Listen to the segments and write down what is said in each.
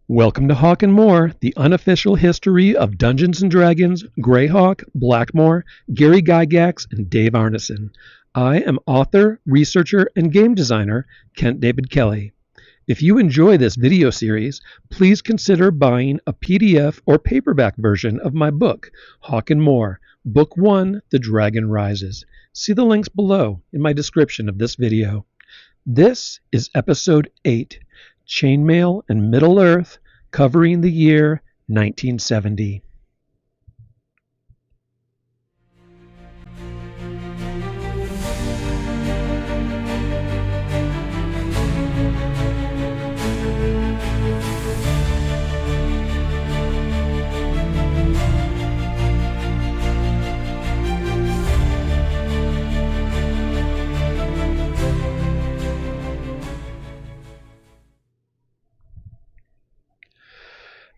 Welcome to HAWK MOOR, the unofficial history of Dungeons & Dragons, Greyhawk, Blackmoor, Gary Gygax, and Dave Arneson. I am author, researcher, and game designer Kent David Kelly. If you enjoy this video series, please consider buying a PDF or paperback version of my book, HAWK MOOR, Book 1, The Dragon Rises. See the links below in my description of this video. This is Episode 8, Chainmail and Middle-earth, covering the year 1970.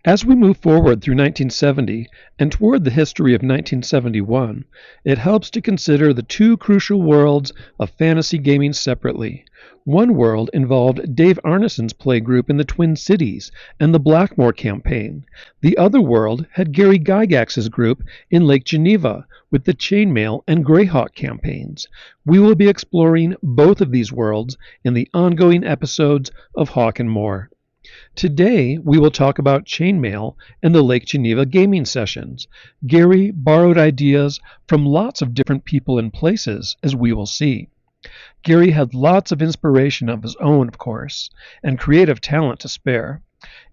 As we move forward through 1970 and toward the history of 1971, it helps to consider the two crucial worlds of fantasy gaming separately. One world involved Dave Arneson's playgroup in the Twin Cities and the Blackmoor campaign. The other world had Gary Gygax's group in Lake Geneva with the Chainmail and Greyhawk campaigns. We will be exploring both of these worlds in the ongoing episodes of HAWK MOOR. Today, we will talk about Chainmail and the Lake Geneva gaming sessions. Gary borrowed ideas from lots of different people and places, as we will see. Gary had lots of inspiration of his own, of course, and creative talent to spare.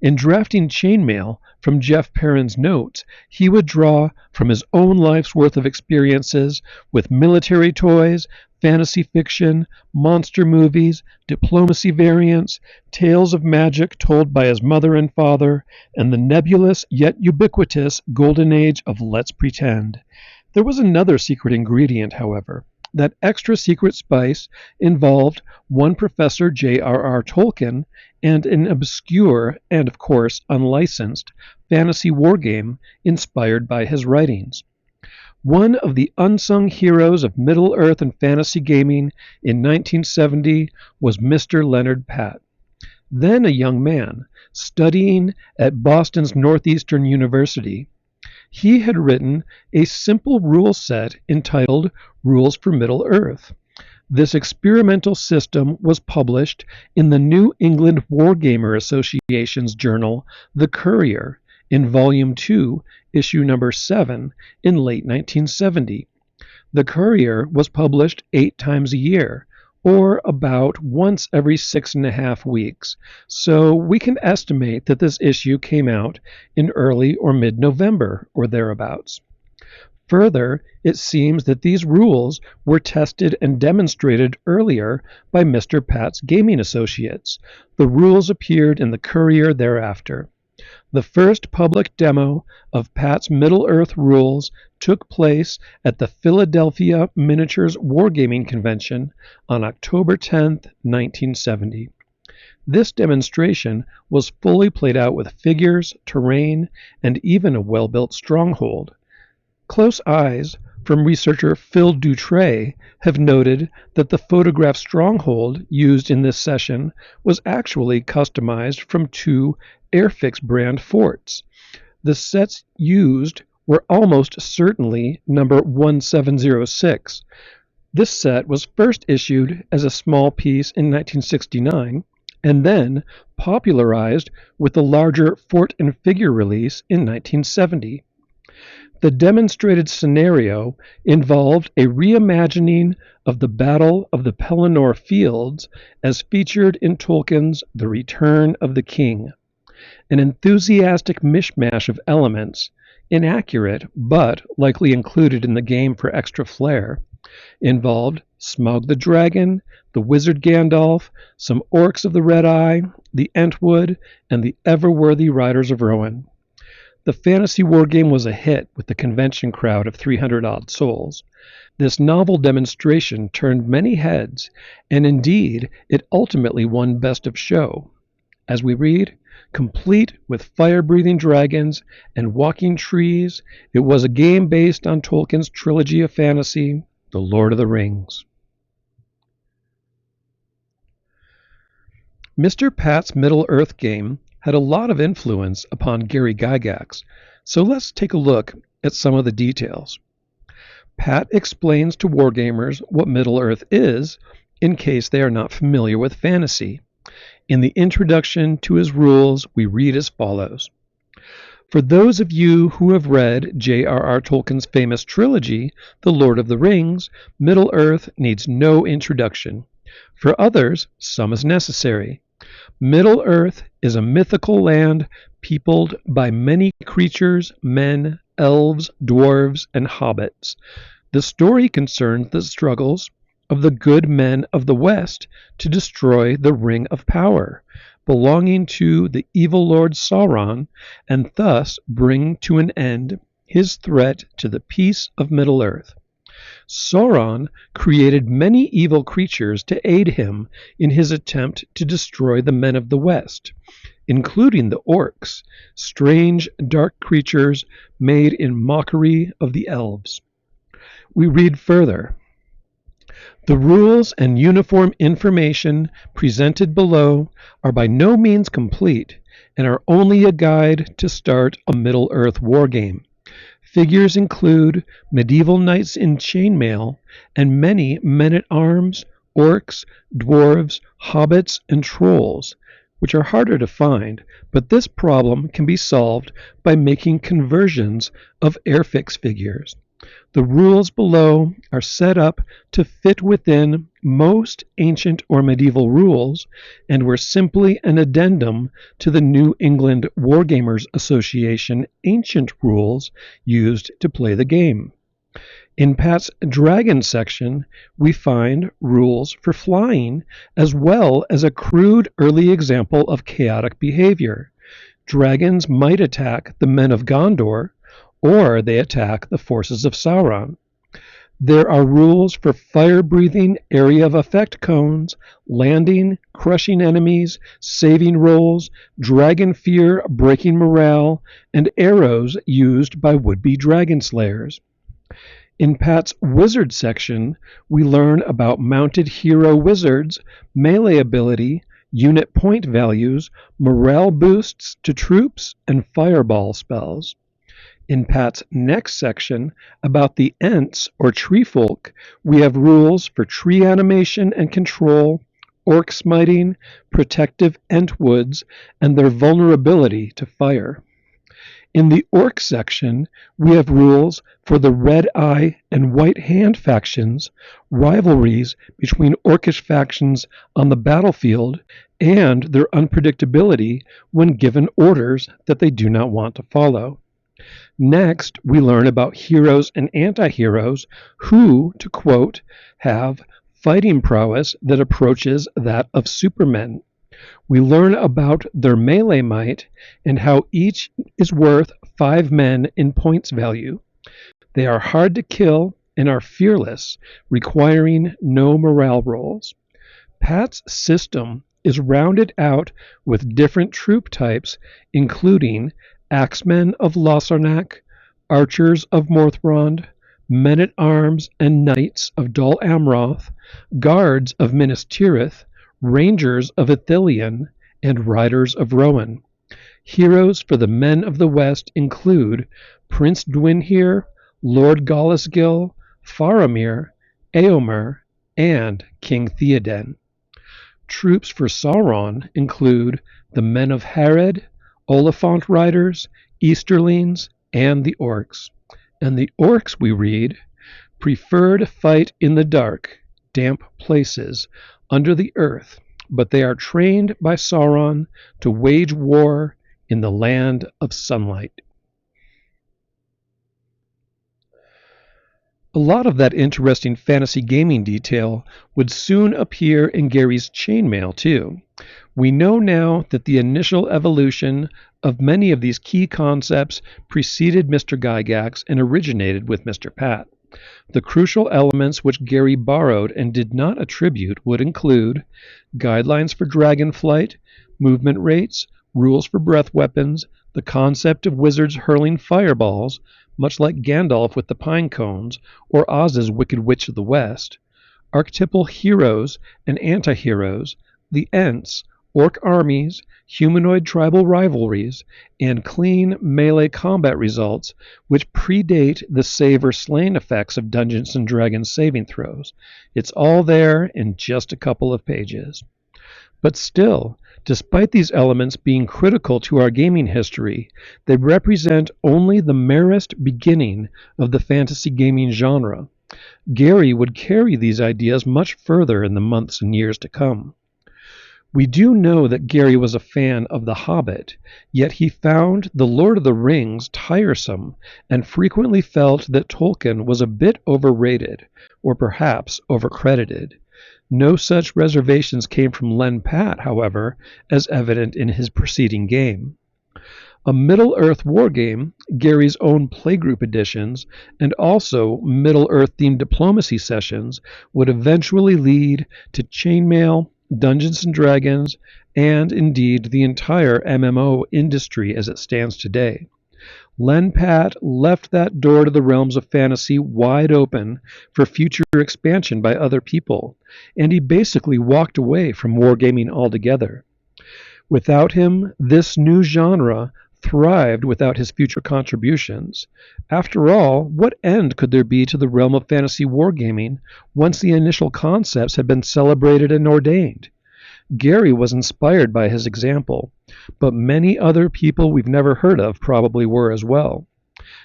In drafting Chainmail from Jeff Perrin's notes, he would draw from his own life's worth of experiences with military toys, fantasy fiction, monster movies, diplomacy variants, tales of magic told by his mother and father, and the nebulous yet ubiquitous golden age of Let's Pretend. There was another secret ingredient, however. That extra secret spice involved one Professor J.R.R. Tolkien and an obscure and, of course, unlicensed fantasy wargame inspired by his writings. One of the unsung heroes of Middle-earth and fantasy gaming in 1970 was Mr. Leonard Patt. Then a young man, studying at Boston's Northeastern University, he had written a simple rule set entitled Rules for Middle-earth. This experimental system was published in the New England Wargamer Association's journal, The Courier, in Volume 2, Issue Number 7, in late 1970. The Courier was published 8 times a year, or about once every 6.5 weeks, so we can estimate that this issue came out in early or mid-November, or thereabouts. Further, it seems that these rules were tested and demonstrated earlier by Mr. Patt's gaming associates. The rules appeared in the Courier thereafter. The first public demo of Patt's Middle-earth rules took place at the Philadelphia Miniatures Wargaming Convention on October 10, 1970. This demonstration was fully played out with figures, terrain, and even a well-built stronghold. Close eyes from researcher Phil Dutray have noted that the photographed stronghold used in this session was actually customized from 2 Airfix brand forts. The sets used were almost certainly number 1706. This set was first issued as a small piece in 1969 and then popularized with the larger fort and figure release in 1970. The demonstrated scenario involved a reimagining of the Battle of the Pelennor Fields as featured in Tolkien's The Return of the King. An enthusiastic mishmash of elements, inaccurate but likely included in the game for extra flair, involved Smaug the Dragon, the Wizard Gandalf, some Orcs of the Red Eye, the Entwood, and the ever-worthy Riders of Rohan. The fantasy wargame was a hit with the convention crowd of 300-odd souls. This novel demonstration turned many heads, and indeed, it ultimately won Best of Show. As we read, complete with fire-breathing dragons and walking trees, it was a game based on Tolkien's trilogy of fantasy, The Lord of the Rings. Mr. Patt's Middle-earth game had a lot of influence upon Gary Gygax, so let's take a look at some of the details. Pat explains to wargamers what Middle-earth is, in case they are not familiar with fantasy. In the introduction to his rules, we read as follows. For those of you who have read J.R.R. Tolkien's famous trilogy, The Lord of the Rings, Middle-earth needs no introduction. For others, some is necessary. Middle-earth is a mythical land peopled by many creatures, men, elves, dwarves, and hobbits. The story concerns the struggles of the good men of the West to destroy the Ring of Power, belonging to the evil Lord Sauron, and thus bring to an end his threat to the peace of Middle-earth. Sauron created many evil creatures to aid him in his attempt to destroy the men of the West, including the orcs, strange, dark creatures made in mockery of the elves. We read further. The rules and uniform information presented below are by no means complete and are only a guide to start a Middle-earth wargame. Figures include medieval knights in chainmail and many men-at-arms, orcs, dwarves, hobbits, and trolls, which are harder to find, but this problem can be solved by making conversions of Airfix figures. The rules below are set up to fit within most ancient or medieval rules and were simply an addendum to the New England Wargamers Association ancient rules used to play the game. In Pat's Dragon section, we find rules for flying as well as a crude early example of chaotic behavior. Dragons might attack the men of Gondor, or they attack the forces of Sauron. There are rules for fire-breathing area of effect cones, landing, crushing enemies, saving rolls, dragon fear, breaking morale, and arrows used by would-be dragon slayers. In Pat's Wizard section, we learn about mounted hero wizards, melee ability, unit point values, morale boosts to troops, and fireball spells. In Pat's next section, about the Ents, or tree folk, we have rules for tree animation and control, orc smiting, protective Entwoods, and their vulnerability to fire. In the Orc section, we have rules for the Red Eye and White Hand factions, rivalries between Orcish factions on the battlefield, and their unpredictability when given orders that they do not want to follow. Next, we learn about heroes and anti-heroes who, to quote, have fighting prowess that approaches that of supermen. We learn about their melee might and how each is worth 5 men in points value. They are hard to kill and are fearless, requiring no morale rolls. Pat's system is rounded out with different troop types, including Axemen of Lossarnak, Archers of Morthrond, Men-at-Arms and Knights of Dol Amroth, Guards of Minas Tirith, Rangers of Ithilien, and Riders of Rohan. Heroes for the Men of the West include Prince Dwinhir, Lord Gallasgil, Faramir, Eomer, and King Theoden. Troops for Sauron include the Men of Harad, Oliphant Riders, Easterlings, and the Orcs. And the Orcs, we read, prefer to fight in the dark, damp places under the earth, but they are trained by Sauron to wage war in the land of sunlight. A lot of that interesting fantasy gaming detail would soon appear in Gary's Chainmail too. We know now that the initial evolution of many of these key concepts preceded Mr. Gygax and originated with Mr. Pat. The crucial elements which Gary borrowed and did not attribute would include guidelines for dragon flight, movement rates, rules for breath weapons, the concept of wizards hurling fireballs, much like Gandalf with the pine cones, or Oz's Wicked Witch of the West, archetypal heroes and anti-heroes, the Ents, orc armies, humanoid tribal rivalries, and clean melee combat results which predate the save or slain effects of Dungeons & Dragons saving throws. It's all there in just a couple of pages. But still, despite these elements being critical to our gaming history, they represent only the merest beginning of the fantasy gaming genre. Gary would carry these ideas much further in the months and years to come. We do know that Gary was a fan of The Hobbit, yet he found The Lord of the Rings tiresome and frequently felt that Tolkien was a bit overrated, or perhaps overcredited. No such reservations came from Len Pat, however, as evident in his preceding game. A Middle-earth wargame, Gary's own playgroup editions, and also Middle-earth themed diplomacy sessions would eventually lead to Chainmail, Dungeons & Dragons, and indeed the entire MMO industry as it stands today. Len Pat left that door to the realms of fantasy wide open for future expansion by other people, and he basically walked away from wargaming altogether. Without him, this new genre thrived without his future contributions. After all, what end could there be to the realm of fantasy wargaming once the initial concepts had been celebrated and ordained? Gary was inspired by his example, but many other people we've never heard of probably were as well.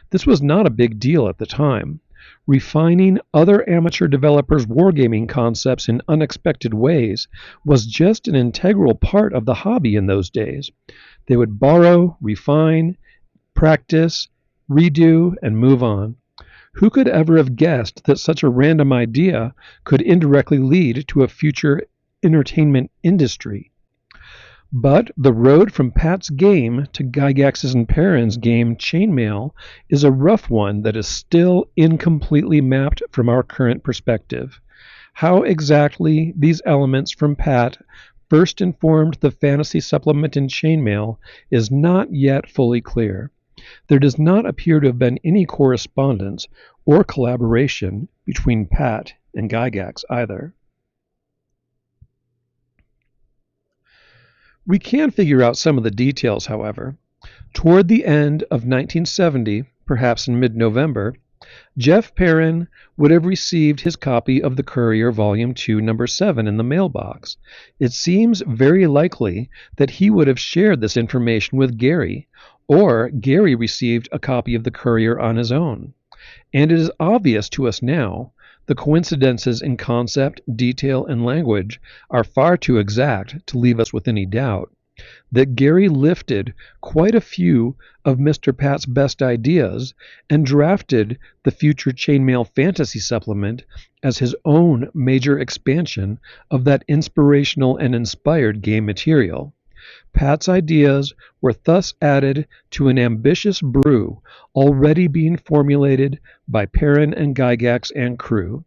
This was not a big deal at the time. Refining other amateur developers' wargaming concepts in unexpected ways was just an integral part of the hobby in those days. They would borrow, refine, practice, redo, and move on. Who could ever have guessed that such a random idea could indirectly lead to a future entertainment industry? But the road from Pat's game to Gygax's and Perrin's game Chainmail is a rough one that is still incompletely mapped from our current perspective. How exactly these elements from Pat first informed the fantasy supplement in Chainmail is not yet fully clear. There does not appear to have been any correspondence or collaboration between Pat and Gygax either. We can figure out some of the details, however. Toward the end of 1970, perhaps in mid-November, Jeff Perrin would have received his copy of The Courier Volume 2, Number 7 in the mailbox. It seems very likely that he would have shared this information with Gary, or Gary received a copy of The Courier on his own. And it is obvious to us now, the coincidences in concept, detail, and language are far too exact to leave us with any doubt, that Gary lifted quite a few of Mr. Pat's best ideas and drafted the future Chainmail Fantasy Supplement as his own major expansion of that inspirational and inspired game material. Pat's ideas were thus added to an ambitious brew already being formulated by Perrin and Gygax and crew.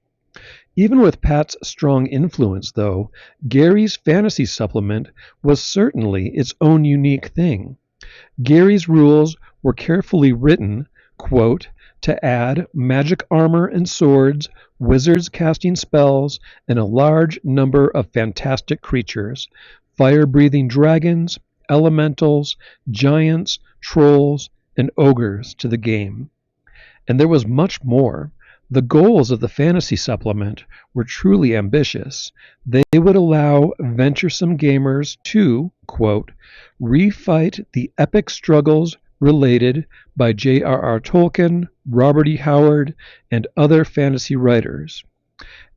Even with Pat's strong influence, though, Gary's fantasy supplement was certainly its own unique thing. Gary's rules were carefully written, quote, to add magic armor and swords, wizards casting spells, and a large number of fantastic creatures, fire-breathing dragons, elementals, giants, trolls, and ogres to the game. And there was much more. The goals of the fantasy supplement were truly ambitious. They would allow venturesome gamers to, quote, refight the epic struggles related by J.R.R. Tolkien, Robert E. Howard, and other fantasy writers.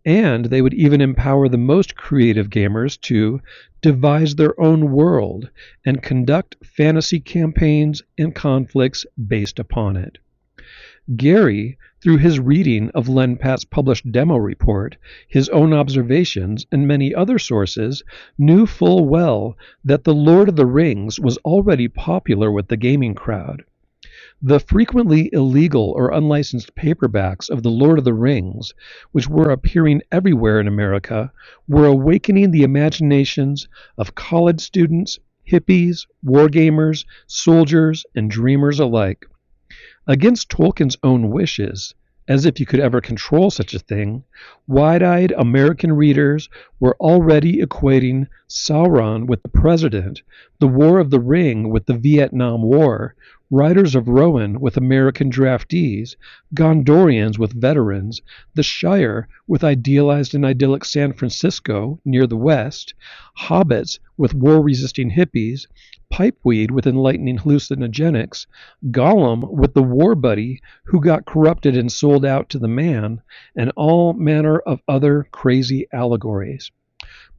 And they would even empower the most creative gamers to devise their own world and conduct fantasy campaigns and conflicts based upon it. Gary, through his reading of Len Pat's published demo report, his own observations, and many other sources, knew full well that The Lord of the Rings was already popular with the gaming crowd. The frequently illegal or unlicensed paperbacks of The Lord of the Rings, which were appearing everywhere in America, were awakening the imaginations of college students, hippies, wargamers, soldiers, and dreamers alike. Against Tolkien's own wishes, as if you could ever control such a thing, wide-eyed American readers were already equating Sauron with the President, The War of the Ring with the Vietnam War, Riders of Rohan with American draftees, Gondorians with veterans, The Shire with idealized and idyllic San Francisco near the West, Hobbits with war-resisting hippies, Pipeweed with enlightening hallucinogenics, Gollum with the war buddy who got corrupted and sold out to the man, and all manner of other crazy allegories.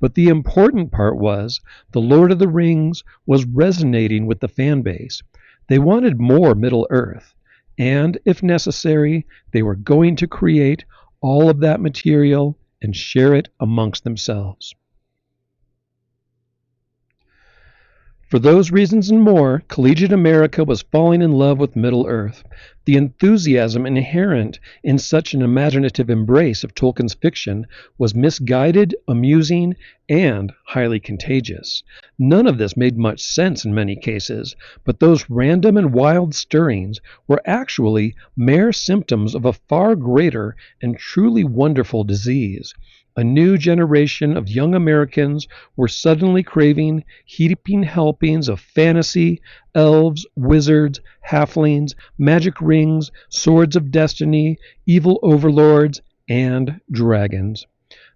But the important part was The Lord of the Rings was resonating with the fan base. They wanted more Middle-earth, and, if necessary, they were going to create all of that material and share it amongst themselves. For those reasons and more, collegiate America was falling in love with Middle-earth. The enthusiasm inherent in such an imaginative embrace of Tolkien's fiction was misguided, amusing, and highly contagious. None of this made much sense in many cases, but those random and wild stirrings were actually mere symptoms of a far greater and truly wonderful disease. A new generation of young Americans were suddenly craving heaping helpings of fantasy, elves, wizards, halflings, magic rings, swords of destiny, evil overlords, and dragons.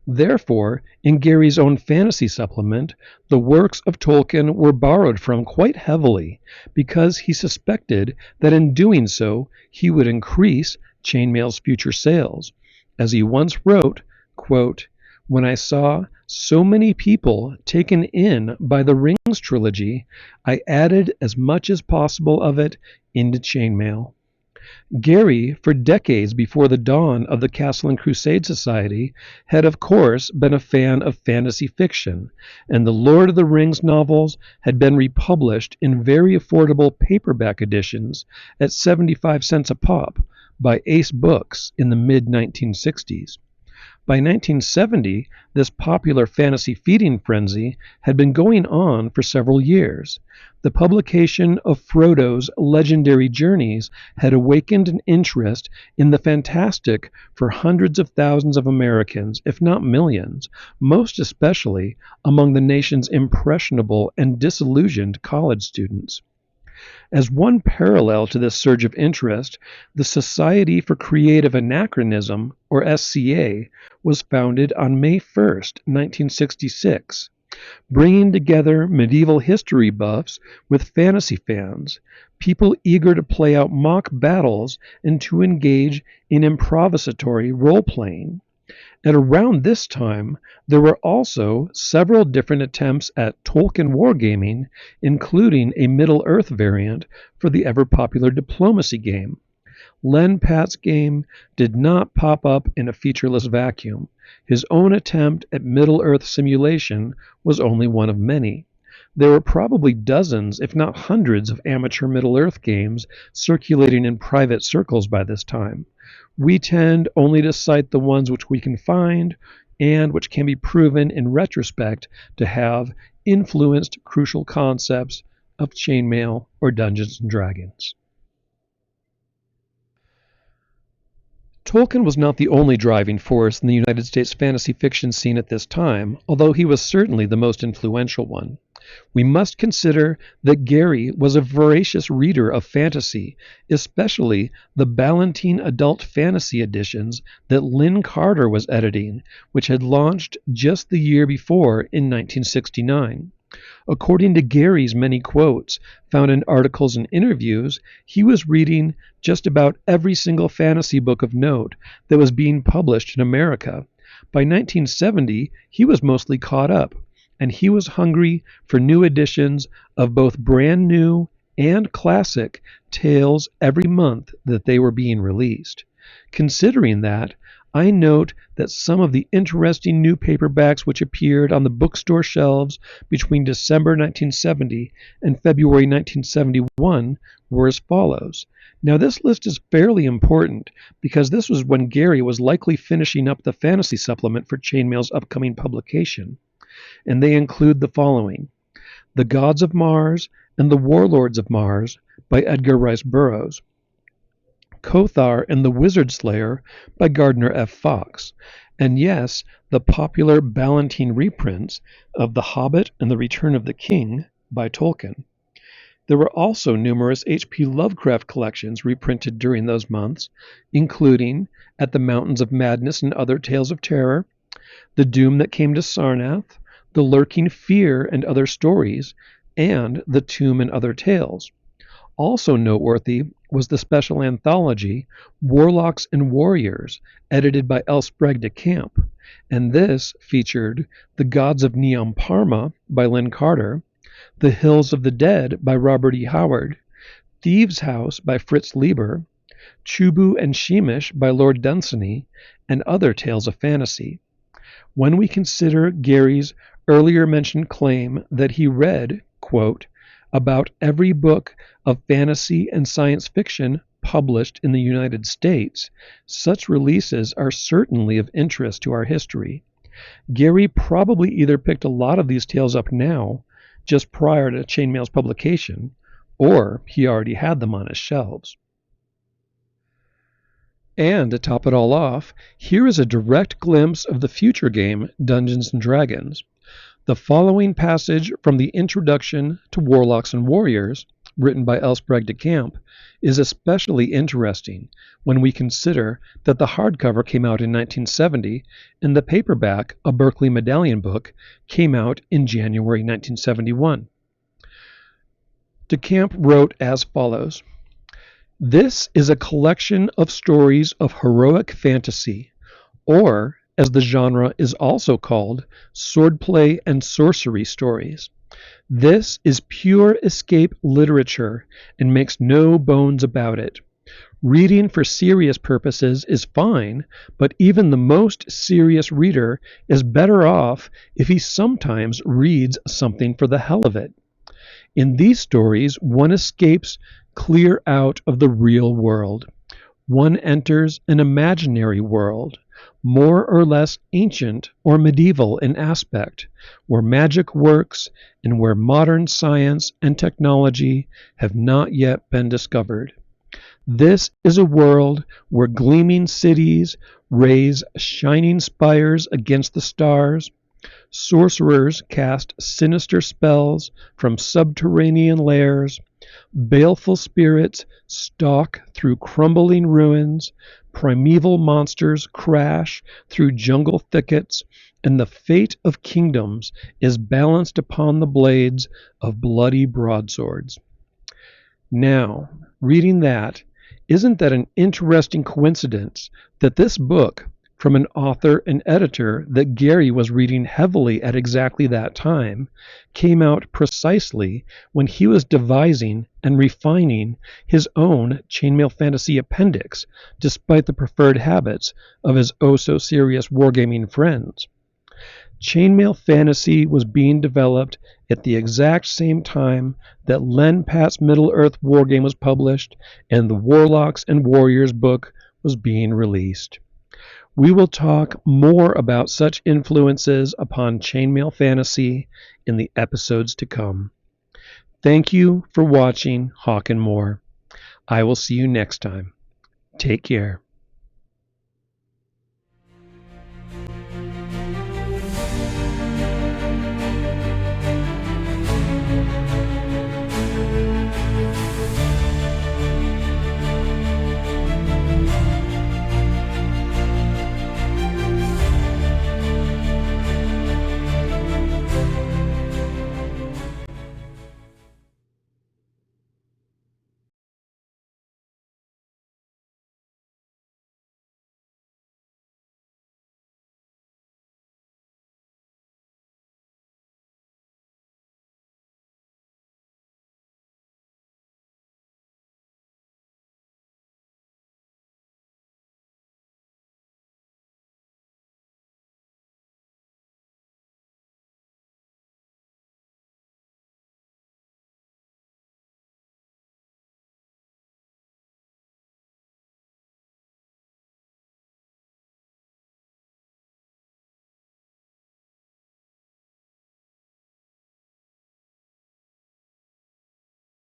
Therefore, in Gary's own fantasy supplement, the works of Tolkien were borrowed from quite heavily, because he suspected that in doing so he would increase Chainmail's future sales. As he once wrote, quote, "When I saw so many people taken in by the Rings trilogy, I added as much as possible of it into Chainmail." Gary, for decades before the dawn of the Castle and Crusade Society, had of course been a fan of fantasy fiction, and the Lord of the Rings novels had been republished in very affordable paperback editions at 75 cents a pop by Ace Books in the mid-1960s. By 1970, this popular fantasy feeding frenzy had been going on for several years. The publication of Frodo's legendary journeys had awakened an interest in the fantastic for hundreds of thousands of Americans, if not millions, most especially among the nation's impressionable and disillusioned college students. As one parallel to this surge of interest, the Society for Creative Anachronism, or SCA, was founded on May 1st, 1966, bringing together medieval history buffs with fantasy fans, people eager to play out mock battles and to engage in improvisatory role-playing. At around this time, there were also several different attempts at Tolkien wargaming, including a Middle-earth variant for the ever-popular diplomacy game. Len Pat's game did not pop up in a featureless vacuum. His own attempt at Middle-earth simulation was only one of many. There were probably dozens, if not hundreds, of amateur Middle-earth games circulating in private circles by this time. We tend only to cite the ones which we can find and which can be proven in retrospect to have influenced crucial concepts of Chainmail or Dungeons & Dragons. Tolkien was not the only driving force in the United States fantasy fiction scene at this time, although he was certainly the most influential one. We must consider that Gary was a voracious reader of fantasy, especially the Ballantine adult fantasy editions that Lynn Carter was editing, which had launched just the year before in 1969. According to Gary's many quotes found in articles and interviews, he was reading just about every single fantasy book of note that was being published in America. By 1970, he was mostly caught up, and he was hungry for new editions of both brand new and classic tales every month that they were being released. Considering that, I note that some of the interesting new paperbacks which appeared on the bookstore shelves between December 1970 and February 1971 were as follows. Now this list is fairly important because this was when Gary was likely finishing up the fantasy supplement for Chainmail's upcoming publication, and they include the following: The Gods of Mars and the Warlords of Mars by Edgar Rice Burroughs, Kothar and the Wizard Slayer by Gardner F. Fox, and yes, the popular Ballantine reprints of The Hobbit and the Return of the King by Tolkien. There were also numerous H.P. Lovecraft collections reprinted during those months, including At the Mountains of Madness and Other Tales of Terror, The Doom That Came to Sarnath, The Lurking Fear and Other Stories, and The Tomb and Other Tales. Also noteworthy was the special anthology Warlocks and Warriors, edited by L. Sprague de Camp, and this featured The Gods of Neon Parma by Lynn Carter, The Hills of the Dead by Robert E. Howard, Thieves' House by Fritz Leiber, Chubu and Sheemish by Lord Dunsany, and other tales of fantasy. When we consider Gary's earlier mentioned claim that he read, quote, about every book of fantasy and science fiction published in the United States, such releases are certainly of interest to our history. Gary probably either picked a lot of these tales up now, just prior to Chainmail's publication, or he already had them on his shelves. And to top it all off, here is a direct glimpse of the future game Dungeons & Dragons. The following passage from the introduction to Warlocks and Warriors, written by L. Sprague de Camp, is especially interesting when we consider that the hardcover came out in 1970 and the paperback, a Berkeley Medallion book, came out in January 1971. De Camp wrote as follows: "This is a collection of stories of heroic fantasy, or, as the genre is also called, swordplay and sorcery stories. This is pure escape literature and makes no bones about it. Reading for serious purposes is fine, but even the most serious reader is better off if he sometimes reads something for the hell of it. In these stories, one escapes clear out of the real world. One enters an imaginary world, more or less ancient or medieval in aspect, where magic works and where modern science and technology have not yet been discovered. This is a world where gleaming cities raise shining spires against the stars, sorcerers cast sinister spells from subterranean lairs, baleful spirits stalk through crumbling ruins, primeval monsters crash through jungle thickets, and the fate of kingdoms is balanced upon the blades of bloody broadswords." Now, reading that, isn't that an interesting coincidence that this book, from an author and editor that Gary was reading heavily at exactly that time, came out precisely when he was devising and refining his own Chainmail Fantasy appendix, despite the preferred habits of his oh-so-serious wargaming friends. Chainmail Fantasy was being developed at the exact same time that Len Pat's Middle-earth wargame was published and the Warlocks and Warriors book was being released. We will talk more about such influences upon Chainmail Fantasy in the episodes to come. Thank you for watching HAWK MOOR. I will see you next time. Take care.